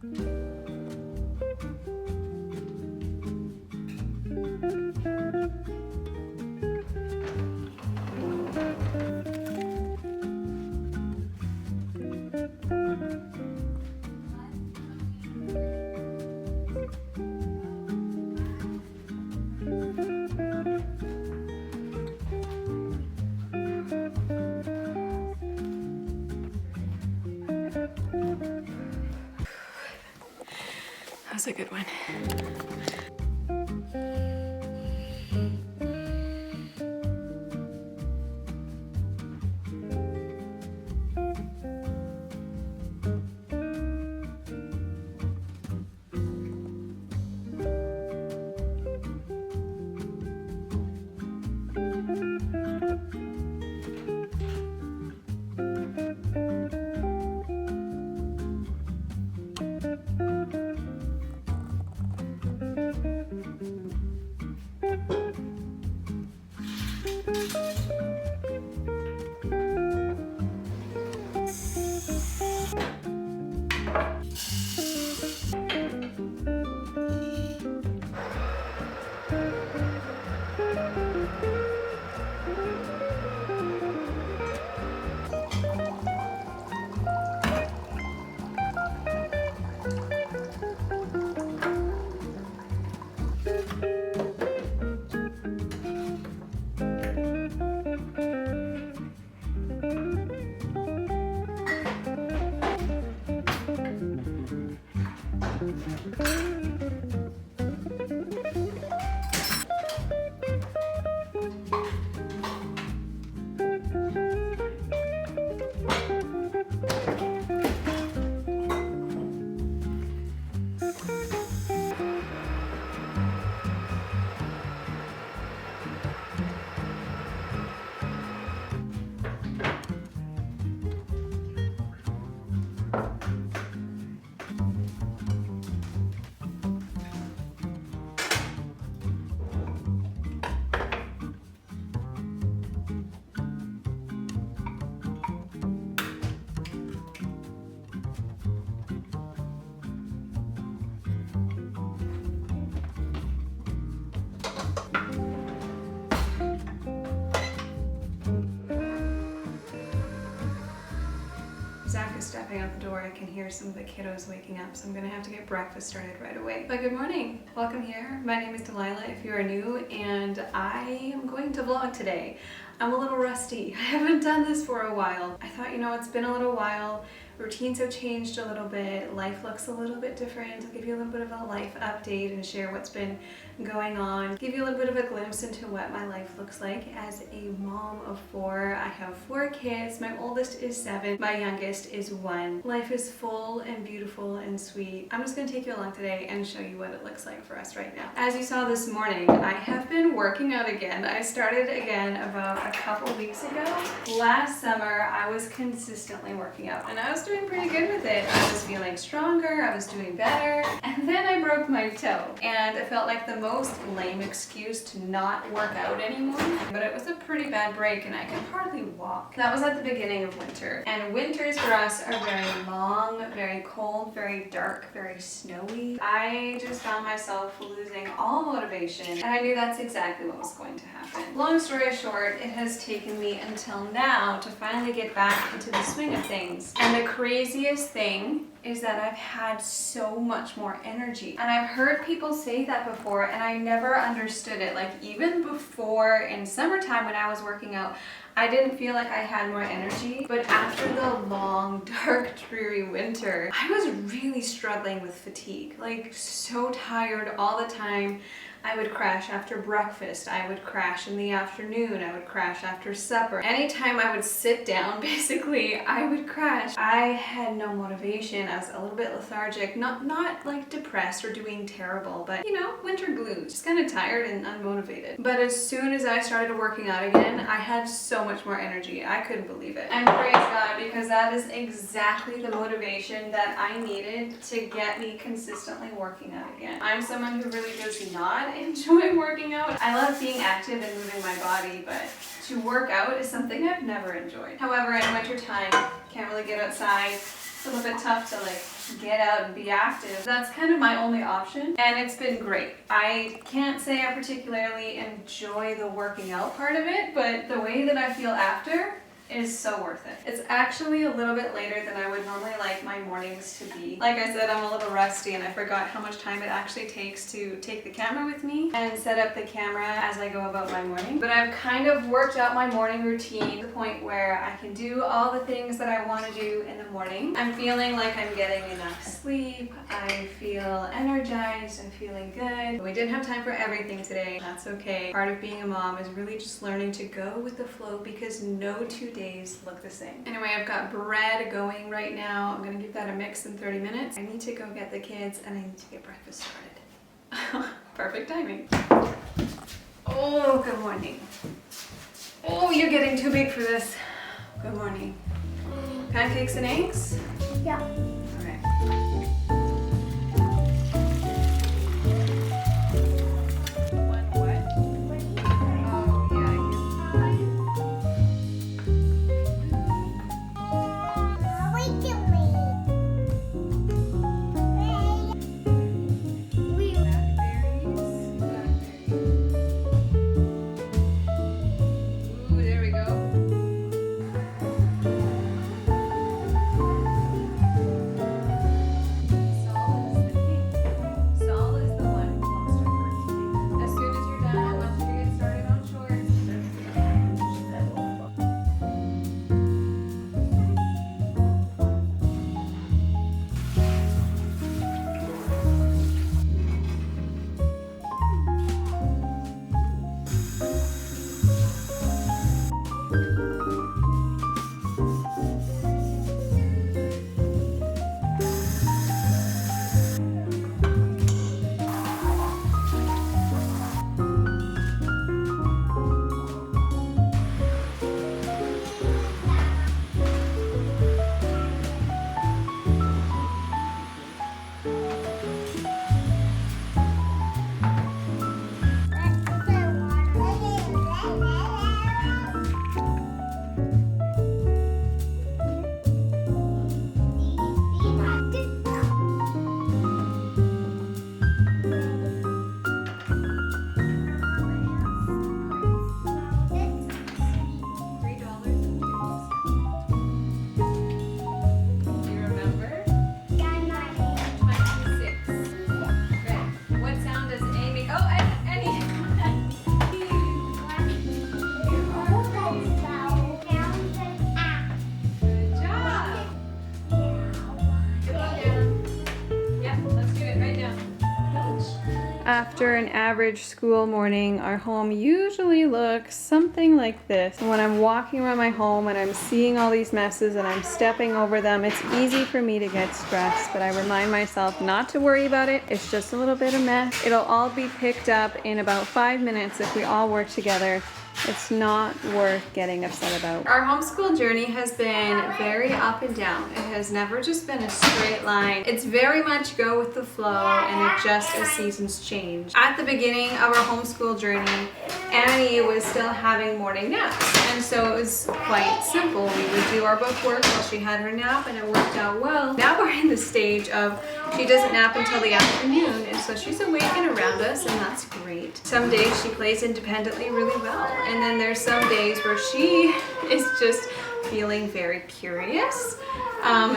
That was a good one. Zach is stepping out the door. I can hear some of the kiddos waking up, so I'm gonna have to get breakfast started right away. But good morning, welcome here. My name is Delilah if you are new, and I am going to vlog today. I'm a little rusty. I haven't done this for a while. I thought, you know, it's been a little while. Routines have changed a little bit. Life looks a little bit different. I'll give you a little bit of a life update and share what's been going on. Give you a little bit of a glimpse into what my life looks like as a mom of 4. I have 4 kids. My oldest is 7. My youngest is 1. Life is full and beautiful and sweet. I'm just going to take you along today and show you what it looks like for us right now. As you saw this morning, I have been working out again. I started again about a couple weeks ago. Last summer, I was consistently working out and I was doing pretty good with it. I was feeling stronger, I was doing better, and then I broke my toe. And it felt like the most lame excuse to not work out anymore, but it was a pretty bad break and I could hardly walk. That was at the beginning of winter, and winters for us are very long, very cold, very dark, very snowy. I just found myself losing all motivation, and I knew that's exactly what was going to happen. Long story short, it has taken me until now to finally get back into the swing of things. And the craziest thing is that I've had so much more energy. And I've heard people say that before and I never understood it. Like even before in summertime when I was working out, I didn't feel like I had more energy, but after the long, dark, dreary winter, I was really struggling with fatigue, like so tired all the time. I would crash after breakfast, I would crash in the afternoon, I would crash after supper. Anytime I would sit down, basically, I would crash. I had no motivation. I was a little bit lethargic, not like depressed or doing terrible, but you know, winter blues, just kind of tired and unmotivated. But as soon as I started working out again, I had so much more energy. I couldn't believe it. And praise God, because that is exactly the motivation that I needed to get me consistently working out again. I'm someone who really does not enjoy working out. I love being active and moving my body, but to work out is something I've never enjoyed. However, in winter time, can't really get outside. It's a little bit tough to like get out and be active. That's kind of my only option, and it's been great. I can't say I particularly enjoy the working out part of it, but the way that I feel after is so worth it. It's actually a little bit later than I would normally like my mornings to be. Like I said, I'm a little rusty and I forgot how much time it actually takes to take the camera with me and set up the camera as I go about my morning. But I've kind of worked out my morning routine to the point where I can do all the things that I want to do in the morning. I'm feeling like I'm getting enough sleep. I feel energized. I'm feeling good. We didn't have time for everything today. That's okay. Part of being a mom is really just learning to go with the flow because no 2 days look the same. Anyway, I've got bread going right now. I'm gonna give that a mix in 30 minutes. I need to go get the kids and I need to get breakfast started. Perfect timing. Oh, good morning. Oh, you're getting too big for this. Good morning. Pancakes and eggs? Yeah. All right. After an average school morning, our home usually looks something like this. When I'm walking around my home and I'm seeing all these messes and I'm stepping over them, it's easy for me to get stressed, but I remind myself not to worry about it. It's just a little bit of mess. It'll all be picked up in about 5 minutes if we all work together. It's not worth getting upset about. Our homeschool journey has been very up and down. It has never just been a straight line. It's very much go with the flow and adjust as seasons change. At the beginning of our homeschool journey, Annie was still having morning naps, and so it was quite simple. We would do our book work while she had her nap and it worked out well. Now we're in the stage of she doesn't nap until the afternoon, and so she's awake and around us, and that's great. Some days she plays independently really well, and then there's some days where she is just feeling very curious,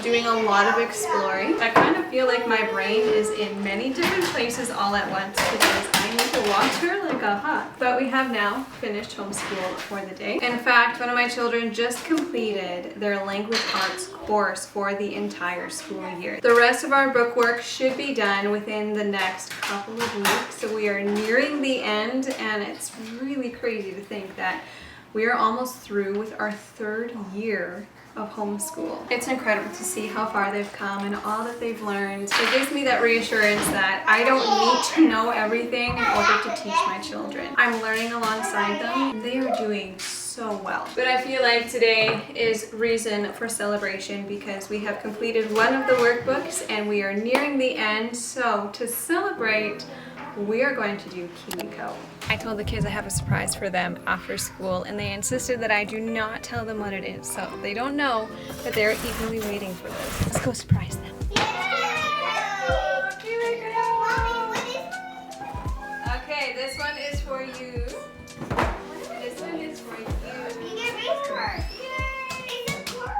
doing a lot of exploring. I kind of feel like my brain is in many different places all at once because I need to watch her like a hawk. But we have now finished homeschool for the day. In fact, one of my children just completed their language arts course for the entire school year. The rest of our book work should be done within the next couple of weeks. So we are nearing the end, and it's really crazy to think that we are almost through with our 3rd year of homeschool. It's incredible to see how far they've come and all that they've learned. It gives me that reassurance that I don't need to know everything in order to teach my children. I'm learning alongside them. They are doing so so well. But I feel like today is reason for celebration because we have completed one of the workbooks and we are nearing the end. So to celebrate, we are going to do KiwiCo. I told the kids I have a surprise for them after school and they insisted that I do not tell them what it is. So they don't know that they're eagerly waiting for this. Let's go surprise them. Okay, this one is for you. This one is for you. You get race card.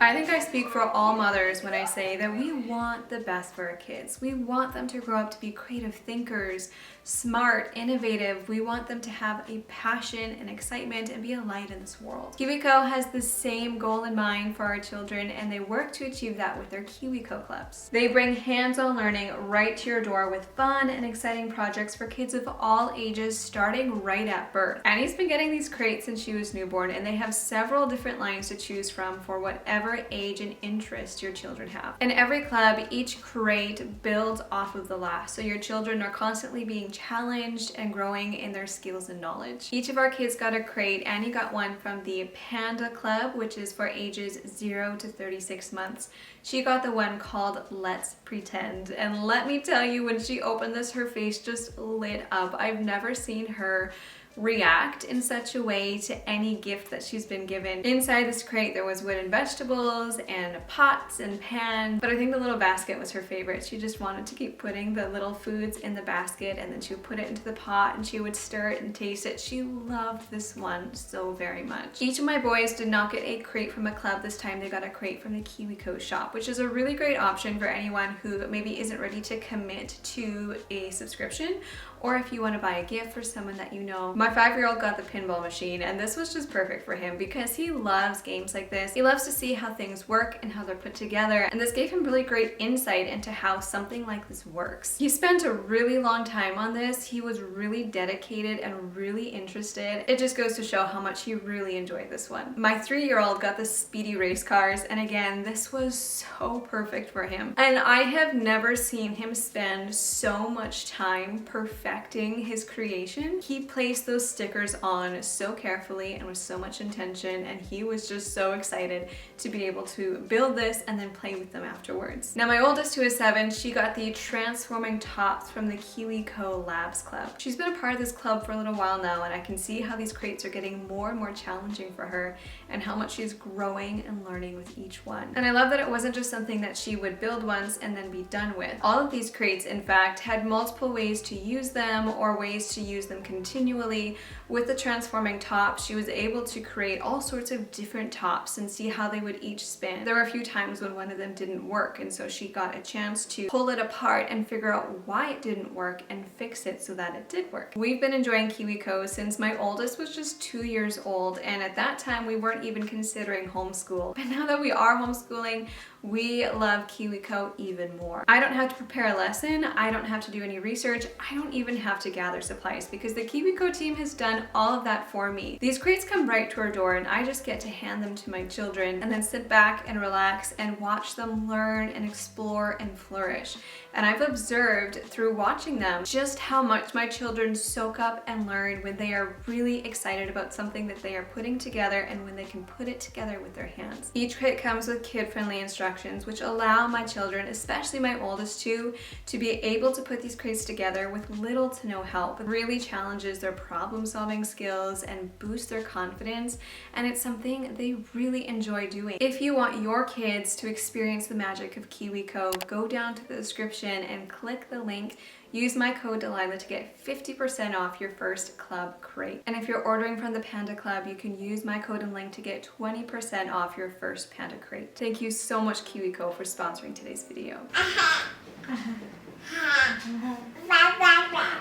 I think I speak for all mothers when I say that we want the best for our kids. We want them to grow up to be creative thinkers, smart, innovative. We want them to have a passion and excitement and be a light in this world. KiwiCo has the same goal in mind for our children and they work to achieve that with their KiwiCo clubs. They bring hands-on learning right to your door with fun and exciting projects for kids of all ages starting right at birth. Annie's been getting these crates since she was newborn and they have several different lines to choose from for whatever age and interest your children have. In every club, each crate builds off of the last, so your children are constantly being challenged and growing in their skills and knowledge. Each of our kids got a crate. Annie got one from the Panda Club, which is for ages 0 to 36 months. She got the one called Let's Pretend, and let me tell you, when she opened this, her face just lit up. I've never seen her react in such a way to any gift that she's been given. Inside this crate there was wooden vegetables and pots and pans, but I think the little basket was her favorite. She just wanted to keep putting the little foods in the basket and then she would put it into the pot and she would stir it and taste it. She loved this one so very much. Each of my boys did not get a crate from a club this time. They got a crate from the KiwiCo shop, which is a really great option for anyone who maybe isn't ready to commit to a subscription, or if you want to buy a gift for someone that you know. My 5-year-old got the pinball machine and this was just perfect for him because he loves games like this. He loves to see how things work and how they're put together, and this gave him really great insight into how something like this works. He spent a really long time on this. He was really dedicated and really interested. It just goes to show how much he really enjoyed this one. My 3-year-old got the Speedy race cars, and again, this was so perfect for him. And I have never seen him spend so much time perfecting his creation. He placed those stickers on so carefully and with so much intention, and he was just so excited to be able to build this and then play with them afterwards. Now my oldest, who is 7, she got the transforming tops from the KiwiCo Labs Club. She's been a part of this club for a little while now, and I can see how these crates are getting more and more challenging for her and how much she's growing and learning with each one. And I love that it wasn't just something that she would build once and then be done with. All of these crates, in fact, had multiple ways to use them or ways to use them continually. With the transforming tops, she was able to create all sorts of different tops and see how they would each spin. There were a few times when one of them didn't work, and so she got a chance to pull it apart and figure out why it didn't work and fix it so that it did work. We've been enjoying KiwiCo since my oldest was just 2 years old, and at that time we weren't even considering homeschool. But now that we are homeschooling, we love KiwiCo even more. I don't have to prepare a lesson. I don't have to do any research. I don't even have to gather supplies because the KiwiCo team has done all of that for me. These crates come right to our door and I just get to hand them to my children and then sit back and relax and watch them learn and explore and flourish. And I've observed through watching them just how much my children soak up and learn when they are really excited about something that they are putting together and when they can put it together with their hands. Each crate comes with kid-friendly instructions which allow my children, especially my oldest two, to be able to put these crates together with little to no help. It really challenges their problem-solving skills and boosts their confidence, and it's something they really enjoy doing. If you want your kids to experience the magic of KiwiCo, go down to the description and click the link. Use my code Delilah to get 50% off your first club crate. And if you're ordering from the Panda Club, you can use my code and link to get 20% off your first Panda crate. Thank you so much, KiwiCo, for sponsoring today's video.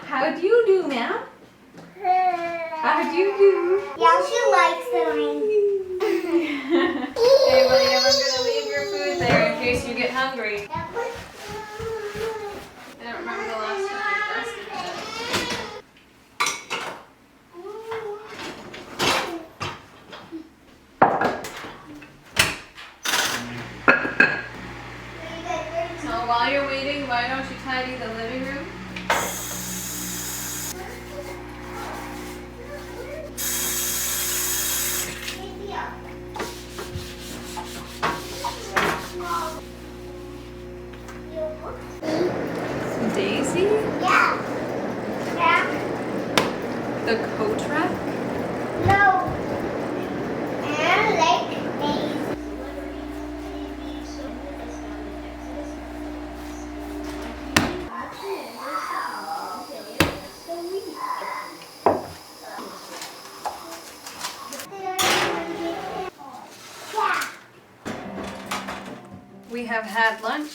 How do you do, ma'am? How do you do? Yeah, she likes the Hey, William, I'm gonna leave your food there in case you get hungry. I don't remember the last time we dusted it. So while you're waiting, why don't you tidy the living room? Daisy? Yeah. Yeah. The coat rack? No. And like Daisy. We have had lunch.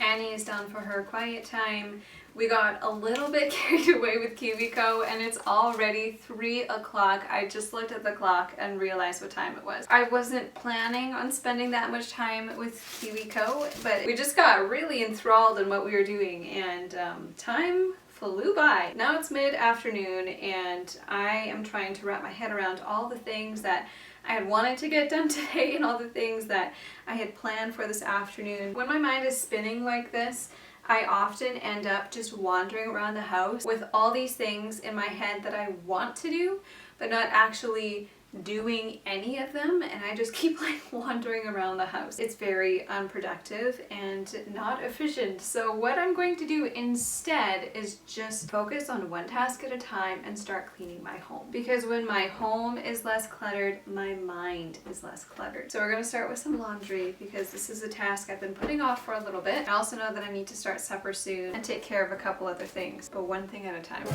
Annie is down for her quiet time. We got a little bit carried away with KiwiCo and it's already 3 o'clock. I just looked at the clock and realized what time it was. I wasn't planning on spending that much time with KiwiCo, but we just got really enthralled in what we were doing and time flew by. Now it's mid-afternoon and I am trying to wrap my head around all the things that I had wanted to get done today and all the things that I had planned for this afternoon. When my mind is spinning like this, I often end up just wandering around the house with all these things in my head that I want to do, but not actually doing any of them, and I just keep like wandering around the house. It's very unproductive and not efficient. So what I'm going to do instead is just focus on one task at a time and start cleaning my home. Because when my home is less cluttered, my mind is less cluttered. So we're gonna start with some laundry because this is a task I've been putting off for a little bit. I also know that I need to start supper soon and take care of a couple other things, but one thing at a time.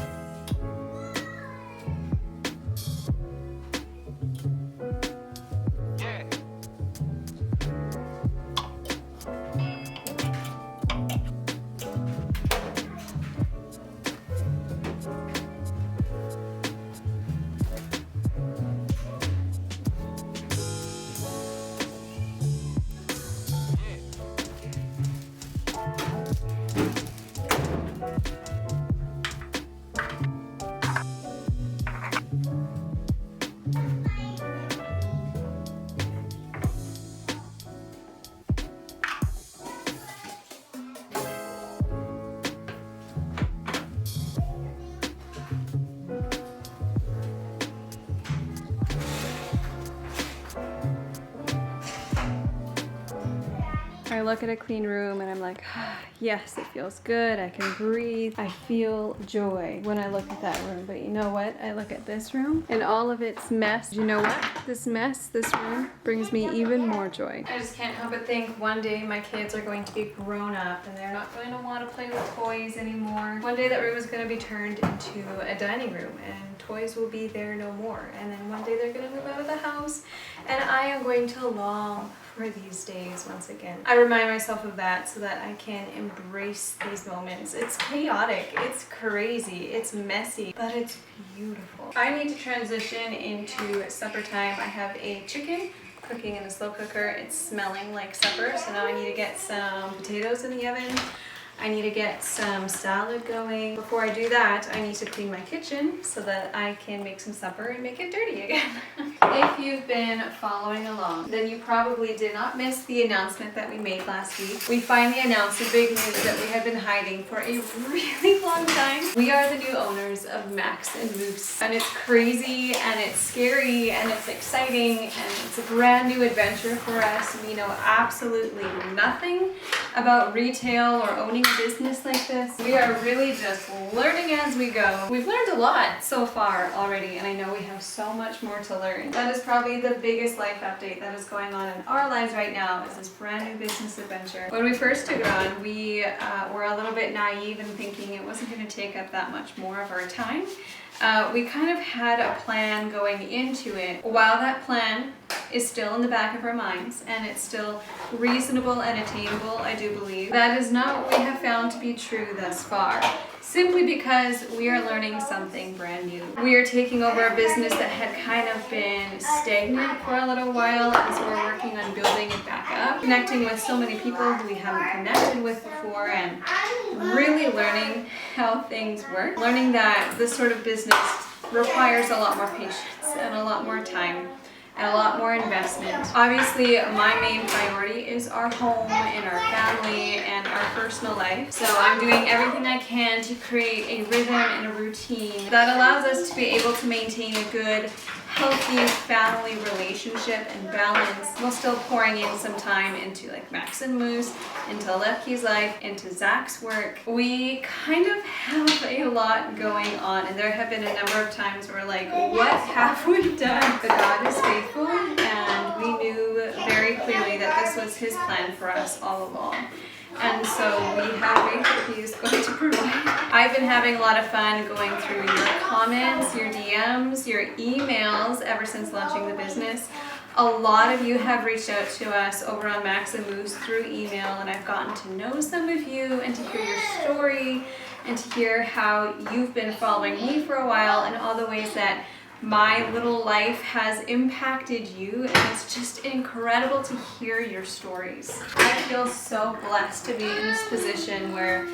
I look at a clean room and I'm like, ah, yes, it feels good. I can breathe. I feel joy when I look at that room. But you know what? I look at this room and all of its mess. You know what? This mess, this room brings me even more joy. I just can't help but think one day my kids are going to be grown up and they're not going to want to play with toys anymore. One day that room is going to be turned into a dining room and toys will be there no more. And then one day they're going to move out of the house and I am going to long for these days once again. I remind myself of that so that I can embrace these moments. It's chaotic, it's crazy, it's messy, but it's beautiful. I need to transition into supper time. I have a chicken cooking in a slow cooker. It's smelling like supper, so now I need to get some potatoes in the oven. I need to get some salad going. Before I do that, I need to clean my kitchen so that I can make some supper and make it dirty again. If you've been following along, then you probably did not miss the announcement that we made last week. We finally announced the big news that we have been hiding for a really long time. We are the new owners of Max and Moose, and it's crazy and it's scary and it's exciting and it's a brand new adventure for us. We know absolutely nothing about retail or owning a business like this. We are really just learning as we go. We've learned a lot so far already, and I know we have so much more to learn. That is probably the biggest life update that is going on in our lives right now, is this brand new business adventure. When we first took it on, we were a little bit naive in thinking it wasn't going to take up that much more of our time. We kind of had a plan going into it. While that plan is still in the back of our minds and it's still reasonable and attainable, I do believe, that is not what we have found to be true thus far. Simply because we are learning something brand new. We are taking over a business that had kind of been stagnant for a little while, and so we're working on building it back up, connecting with so many people who we haven't connected with before, and really learning how things work. Learning that this sort of business requires a lot more patience and a lot more time and a lot more investment. Obviously, my main priority is our home and our family and our personal life. So I'm doing everything I can to create a rhythm and a routine that allows us to be able to maintain a good, healthy family relationship and balance while still pouring in some time into like Max and Moose, into Loeppky's life, into Zach's work. We kind of have a lot going on, and there have been a number of times where we're like, what have we done? But God is faithful, and we knew very clearly that this was His plan for us all along. And so we have faith that He is going to provide. I've been having a lot of fun going through your comments, your DMs, your emails ever since launching the business. A lot of you have reached out to us over on Max and Moose through email, and I've gotten to know some of you and to hear your story and to hear how you've been following me for a while and all the ways that my little life has impacted you, and it's just incredible to hear your stories. I feel so blessed to be in this position where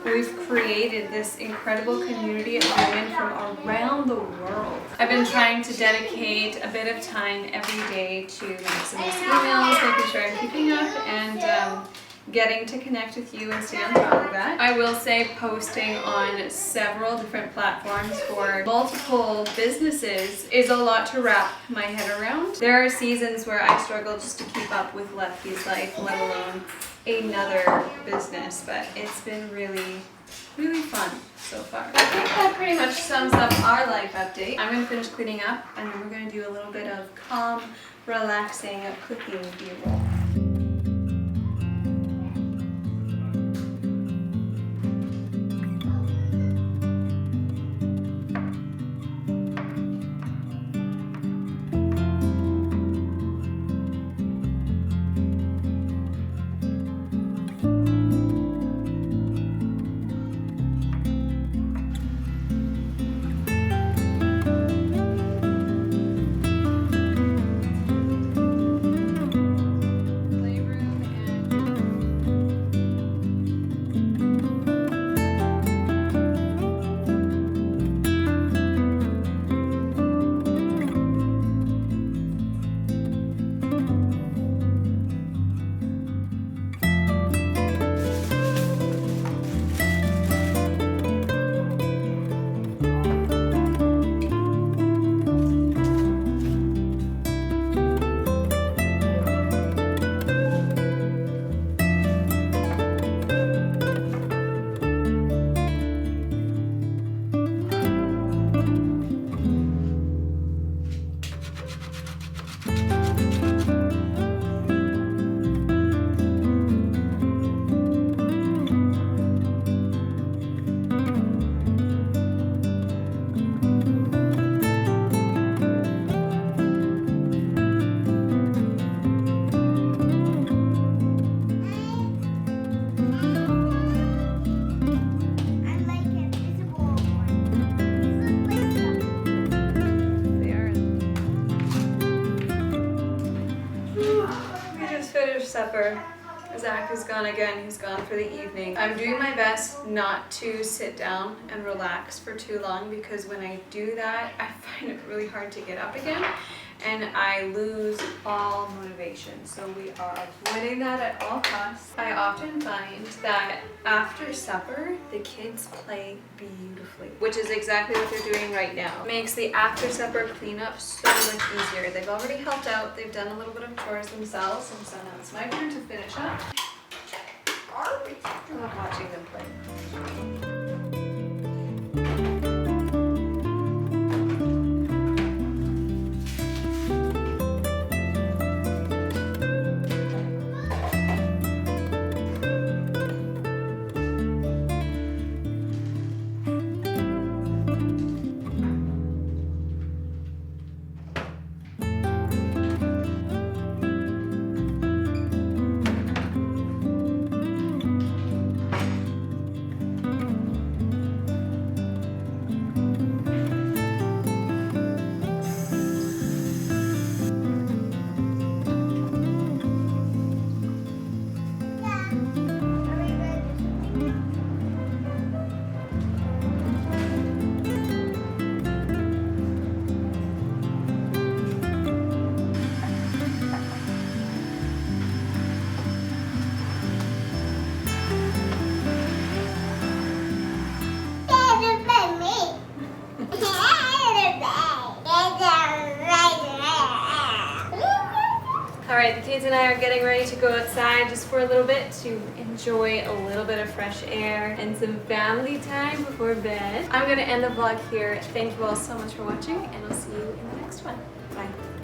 we've created this incredible community of women from around the world. I've been trying to dedicate a bit of time every day to Maximus emails, making sure I'm keeping up, and getting to connect with you and stay on top of that. I will say posting on several different platforms for multiple businesses is a lot to wrap my head around. There are seasons where I struggle just to keep up with Loeppky's life, let alone another business, but it's been really fun so far. I think that pretty much sums up our life update. I'm going to finish cleaning up, and then we're going to do a little bit of calm, relaxing cooking B-roll. Supper. Zach is gone again. He's gone for the evening. I'm doing my best not to sit down and relax for too long, because when I do that, I find it really hard to get up again and I lose all motivation. So we are avoiding that at all costs. I often find that after supper, the kids play beautifully, which is exactly what they're doing right now. It makes the after supper cleanup so much easier. They've already helped out. They've done a little bit of chores themselves, and so now it's my turn to finish up. I love watching them play. All right, the kids and I are getting ready to go outside just for a little bit to enjoy a little bit of fresh air and some family time before bed. I'm gonna end the vlog here. Thank you all so much for watching, and I'll see you in the next one. Bye.